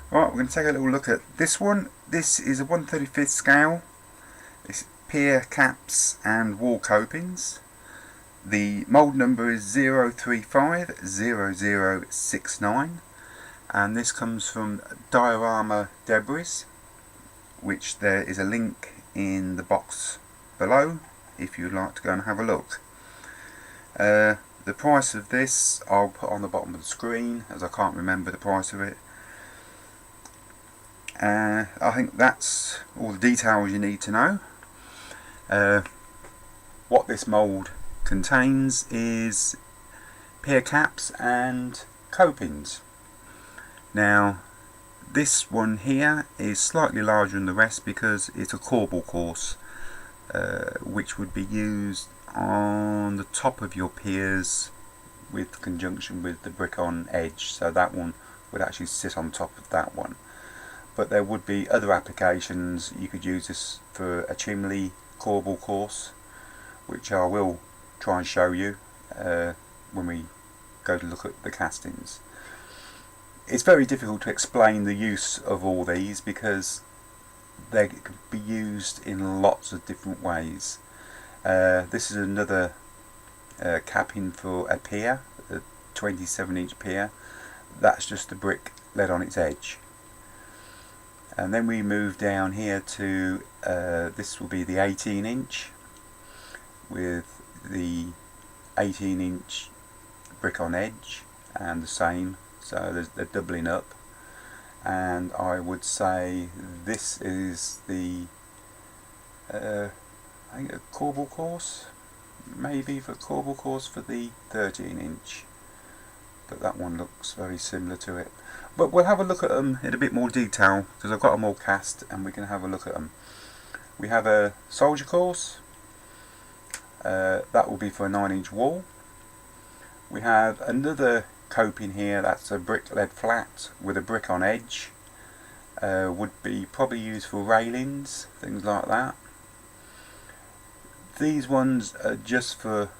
Right, we're going to take a little look at this one. This is a 1/35th scale. It's Pier Caps and wall copings. The mould number is 0350069, and this comes from Diorama Debris, which there is a link in the box below if you'd like to go and have a look. The price of this I'll put on the bottom of the screen, as I can't remember the price of it. I think that's all the details you need to know. What this mould contains is pier caps and copings. Now this one here is slightly larger than the rest because it's a corbel course, which would be used on the top of your piers with conjunction with the brick on edge, so that one would actually sit on top of that one. But there would be other applications. You could use this for a chimney corbel course, which I will try and show you when we go to look at the castings. It's very difficult to explain the use of all these because they could be used in lots of different ways. This is another capping for a pier, a 27-inch pier. That's just the brick laid on its edge. And then we move down here to this will be the 18-inch with the 18-inch brick on edge, and the same, so they're doubling up. And I would say this is the I think a corbel course, maybe for corbel course for the 13-inch, but that one looks very similar to it. But we'll have a look at them in a bit more detail because I've got them all cast and we can have a look at them. We have a soldier course, that will be for a 9-inch wall. We have another coping here, that's a brick lead flat with a brick on edge. Would be probably used for railings, things like that. These ones are just for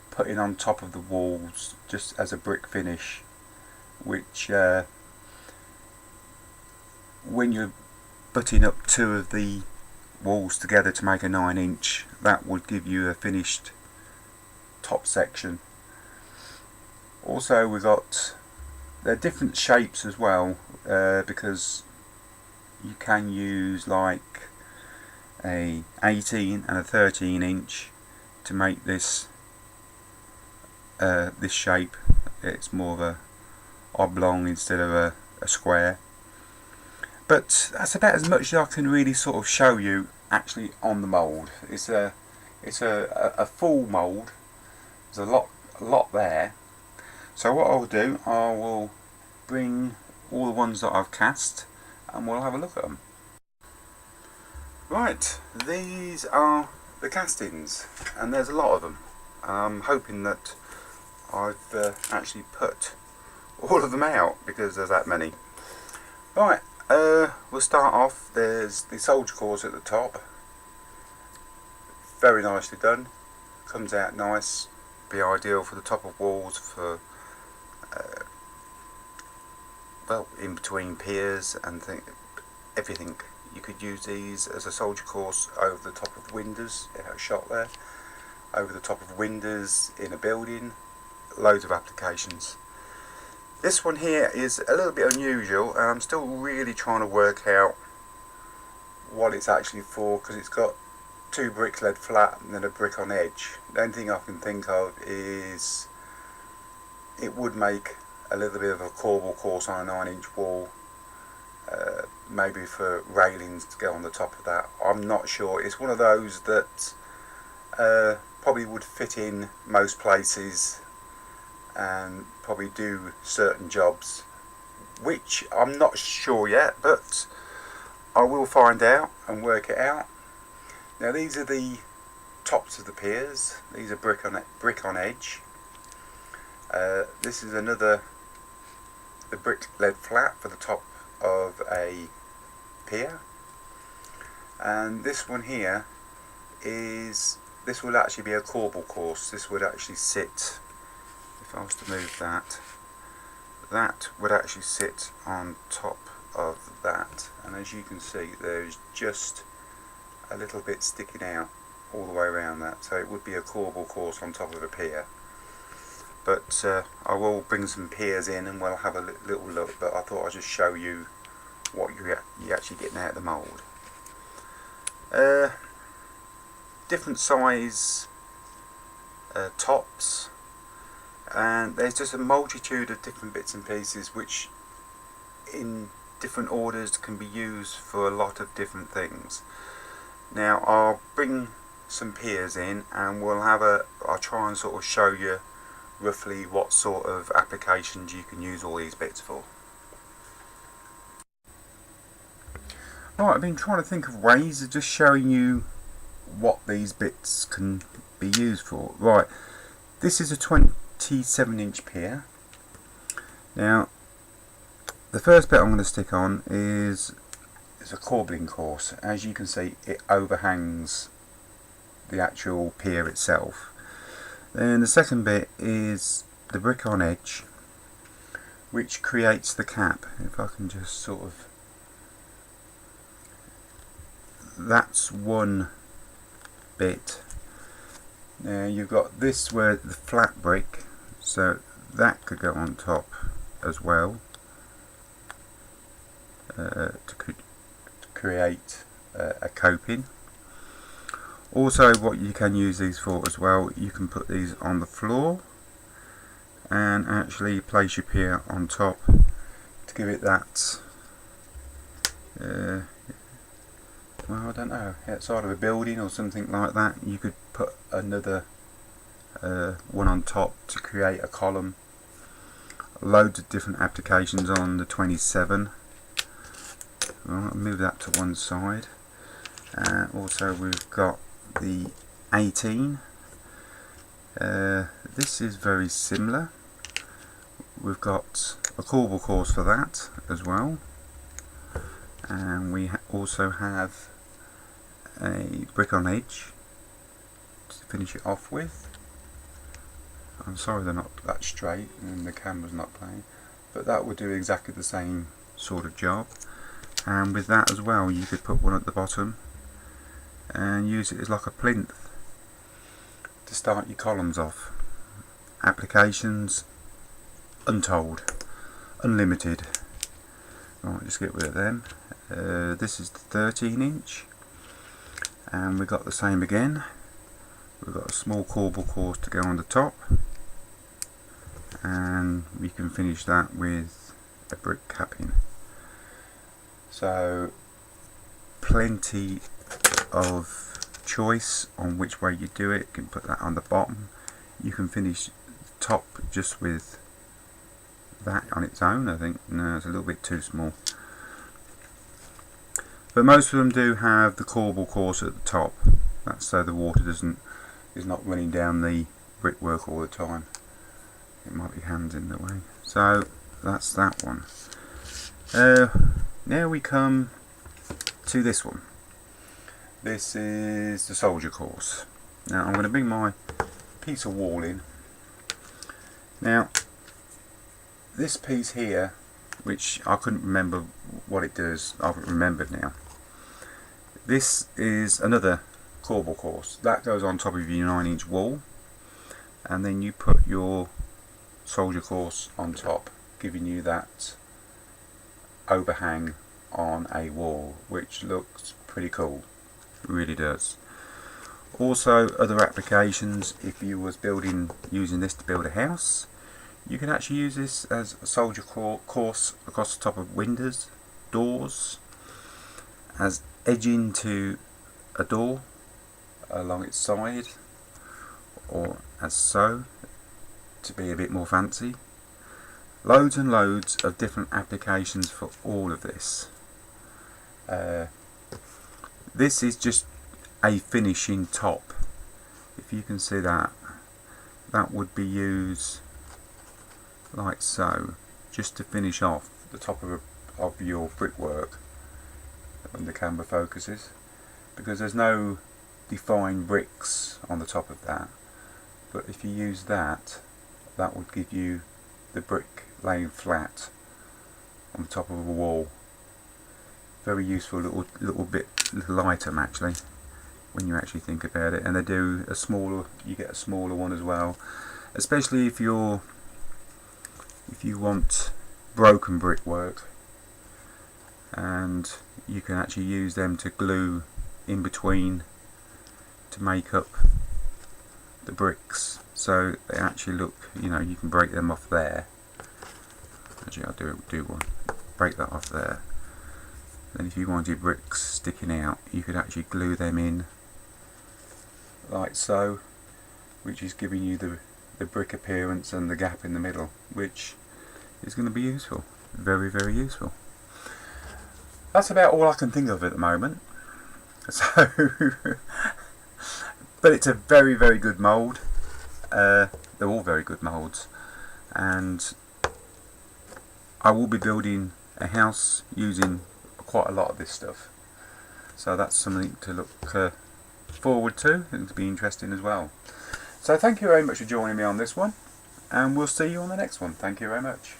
putting on top of the walls, just as a brick finish, which when you're butting up two of the walls together to make a 9-inch, that would give you a finished top section. Also, they're different shapes as well, because you can use like a 18 and a 13-inch to make this this shape. It's more of a oblong instead of a square. But that's about as much as I can really sort of show you actually on the mould. It's a full mould. There's a lot there. So what I'll do, I will bring all the ones that I've cast and we'll have a look at them. Right, these are the castings, and there's a lot of them. I'm hoping that I've actually put all of them out because there's that many. Right, we'll start off. There's the soldier course at the top. Very nicely done. Comes out nice. Be ideal for the top of walls, for well, in between piers and everything. You could use these as a soldier course over the top of windows. It has a shot there. Over the top of windows in a building. Loads of applications. This one here is a little bit unusual, and I'm still really trying to work out what it's actually for, because it's got two bricks laid flat and then a brick on edge. The only thing I can think of is it would make a little bit of a corbel course on a 9-inch wall, maybe for railings to go on the top of that. I'm not sure. It's one of those that probably would fit in most places and probably do certain jobs, which I'm not sure yet, but I will find out and work it out. Now these are the tops of the piers. These are brick on edge. This is the brick lead flat for the top of a pier, and this one here this would actually be a corbel course. This would actually sit, if I was to move that would actually sit on top of that, and as you can see there's just a little bit sticking out all the way around that, so it would be a corbel course on top of a pier. But I will bring some piers in and we'll have a little look, but I thought I'd just show you what you're actually getting out of the mould. Different size tops, and there's just a multitude of different bits and pieces which in different orders can be used for a lot of different things. Now I'll bring some piers in and I'll try and sort of show you roughly what sort of applications you can use all these bits for. Right, I've been trying to think of ways of just showing you what these bits can be used for. Right, this is a 27-inch pier. Now the first bit I'm going to stick on is a corbelling course. As you can see, it overhangs the actual pier itself. Then the second bit is the brick on edge, which creates the cap. If I can just sort of, that's one bit. Now you've got this where the flat brick, so that could go on top as well to create a coping. Also, what you can use these for as well, you can put these on the floor and actually place your pier on top to give it that well, I don't know, outside of a building or something like that, you could put another one on top to create a column. Loads of different applications on the 27. Right, I'll move that to one side. Also we've got the 18. This is very similar. We've got a corbel course for that as well, and we also have a brick on edge to finish it off with. I'm sorry they're not that straight and the camera's not playing, but that would do exactly the same sort of job. And with that as well, you could put one at the bottom and use it as like a plinth to start your columns off. Applications untold, unlimited. Right, just get rid of them. This is the 13-inch, and we've got the same again. We've got a small corbel course to go on the top, and we can finish that with a brick capping. So plenty of choice on which way you do it. You can put that on the bottom. You can finish the top just with that on its own. I think no, it's a little bit too small, but most of them do have the corbel course at the top. That's so the water is not running down the brickwork all the time. It might be hands in the way. So that's that one. Now we come to this one. This is the soldier course. Now I'm going to bring my piece of wall in. Now this piece here, which I couldn't remember what it does, I've remembered now. This is another corbel course that goes on top of your 9-inch wall, and then you put your soldier course on top, giving you that overhang on a wall, which looks pretty cool. It really does. Also, other applications, if you was using this to build a house, you can actually use this as a soldier course across the top of windows, doors, as edging to a door along its side, or as so, to be a bit more fancy. Loads and loads of different applications for all of this. This is just a finishing top. If you can see that, that would be used like so, just to finish off the top of your brickwork when the camera focuses, because there's no defined bricks on the top of that. But if you use that, that would give you the brick laying flat on the top of a wall Very useful little item actually, when you actually think about it. And they do a smaller, you get a smaller one as well, especially if you want broken brickwork, and you can actually use them to glue in between to make up the bricks, so they actually look, you know, you can break them off there. Actually, I'll do one, break that off there. Then if you wanted bricks sticking out, you could actually glue them in like so, which is giving you the brick appearance and the gap in the middle, which is going to be useful, very, very useful. That's about all I can think of at the moment. So, but it's a very, very good mould. They're all very good moulds, and I will be building a house using quite a lot of this stuff. So that's something to look forward to, and to be interesting as well. So thank you very much for joining me on this one, and we'll see you on the next one. Thank you very much.